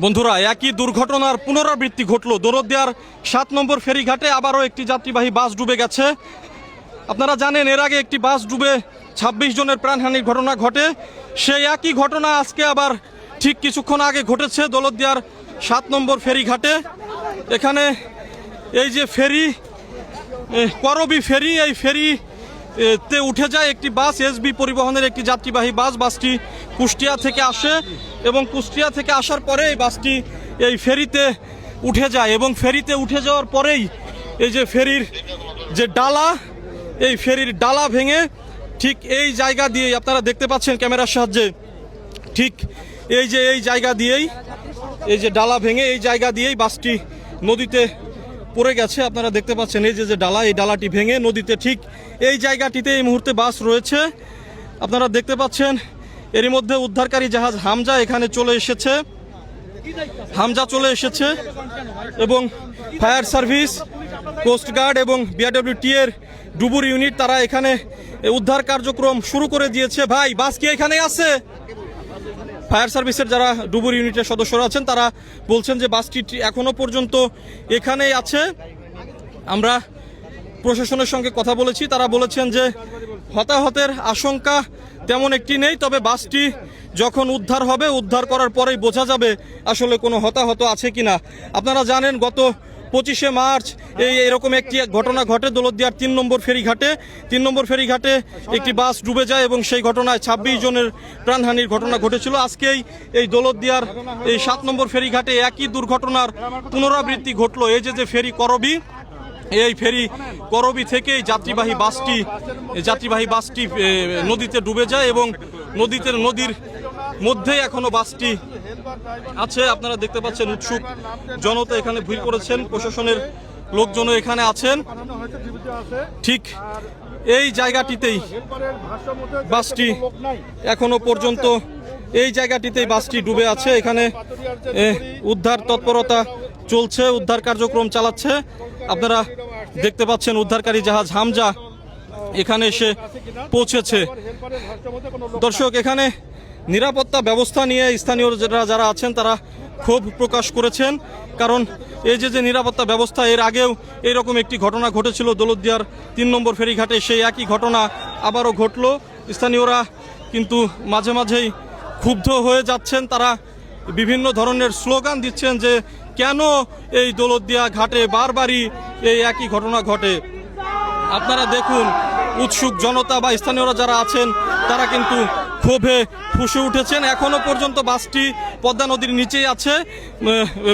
বন্ধুরা, একই দুর্ঘটনার পুনরাবৃত্তি ঘটল। দৌলতদিয়ার 7 নম্বর ফেরিঘাটে আবারও একটি যাত্রীবাহী বাস ডুবে গেছে। আপনারা জানেন এর আগে একটি বাস ডুবে 26 জনের প্রাণহানির ঘটনা ঘটে। সেই একই ঘটনা আজকে আবার ঠিক কিছুক্ষণ আগে ঘটেছে দৌলতদিয়ার 7 নম্বর ফেরিঘাটে। এখানে এই যে ফেরি, করবি ফেরি, এই ফেরিতে উঠে যায় একটি বাস, এসবি পরিবহনের একটি যাত্রীবাহী বাস। বাসটি কুষ্টিয়া থেকে আসে এবং কুষ্টিয়া থেকে আসার পরে এই বাসটি এই ফেরিতে উঠে যায় এবং ফেরিতে উঠে যাওয়ার পরেই এই যে ফেরির যে ডালা, এই ফেরির ডালা ভেঙে ঠিক এই জায়গা দিয়েই আপনারা দেখতে পাচ্ছেন ক্যামেরার সাহায্যে, ঠিক এই যে এই জায়গা দিয়েই এই যে ডালা ভেঙে এই জায়গা দিয়েই বাসটি নদীতে পড়ে গেছে। আপনারা দেখতে পাচ্ছেন এই যে ডালা, এই ডালাটি ভেঙে নদীতে ঠিক এই জায়গাটিতে এই মুহূর্তে বাস রয়েছে। আপনারা দেখতে পাচ্ছেন এরই মধ্যে উদ্ধারকারী জাহাজ হামজা এখানে চলে এসেছে, এবং ফায়ার সার্ভিস, কোস্টগার্ড এবং বিআরডব্লিউটি এর ডুবুর ইউনিট তারা এখানে উদ্ধার কার্যক্রম শুরু করে দিয়েছে। ভাই, বাস কি এখানে আছে? ফায়ার সার্ভিসের যারা ডুবুর ইউনিটের সদস্যরা আছেন তারা বলছেন যে বাসটি এখনো পর্যন্ত এখানেই আছে। আমরা প্রশাসনের সঙ্গে কথা বলেছি, তারা বলেছেন যে হতাহতের আশঙ্কা তেমন একটি নেই, তবে বাসটি যখন উদ্ধার হবে, উদ্ধার করার পরেই বোঝা যাবে আসলে কোনো হতাহত আছে কিনা। আপনারা জানেন গত 25শে মার্চ এরকম একটি ঘটনা ঘটে দৌলতদিয়ার 3 নম্বর ফেরিঘাটে একটি বাস ডুবে যায় এবং সেই ঘটনায় 26 জনের প্রাণহানির ঘটনা ঘটেছিল। আজকেই এই দৌলতদিয়ার এই 7 নম্বর ফেরিঘাটে একই দুর্ঘটনার পুনরাবৃত্তি ঘটলো। এই যে ফেরি করবি, এই ফেরি করবি থেকেই যাত্রীবাহী বাসটি নদীতে ডুবে যায় এবং নদীর মধ্যে এখনো বাসটি আছে। আপনারা দেখতে পাচ্ছেন উৎসুক জনতা এখানে ভিড় করেছেন, প্রশাসনের লোকজনও এখানে আছেন। ঠিক এই জায়গাটিতেই বাসটি এখনো পর্যন্ত এই জায়গাটিতেই বাসটি ডুবে আছে। এখানে উদ্ধার তৎপরতা চলছে, উদ্ধার কার্যক্রম চালাচ্ছে। আপনারা দেখতে পাচ্ছেন উদ্ধারকারী জাহাজ হামজা এখানে এসে পৌঁছেছে। দর্শক, এখানে নিরাপত্তা ব্যবস্থা নিয়ে স্থানীয় যারা আছেন তারা ক্ষোভ প্রকাশ করেছেন, কারণ এই যে নিরাপত্তা ব্যবস্থা, এর আগেও এইরকম একটি ঘটনা ঘটেছিল দৌলতদিয়ার 3 নম্বর ফেরিঘাটে, সেই একই ঘটনা আবারও ঘটলো। স্থানীয়রা কিন্তু মাঝে মাঝেই ক্ষুব্ধ হয়ে যাচ্ছেন, তারা বিভিন্ন ধরনের স্লোগান দিচ্ছেন যে কেন এই দৌলতদিয়া ঘাটে বারবারই এই একই ঘটনা ঘটে। আপনারা দেখুন উৎসুক জনতা বা স্থানীয়রা যারা আছেন তারা কিন্তু ক্ষোভে ফুঁসে উঠেছেন। এখনো পর্যন্ত বাসটি পদ্মা নদীর নিচেই আছে।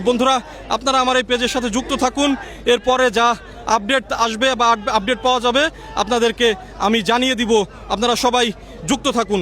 বন্ধুরা, আপনারা আমার এই পেজের সাথে যুক্ত থাকুন, এরপরে যা আপডেট আসবে বা আপডেট পাওয়া যাবে আপনাদেরকে আমি জানিয়ে দিব। আপনারা সবাই যুক্ত থাকুন।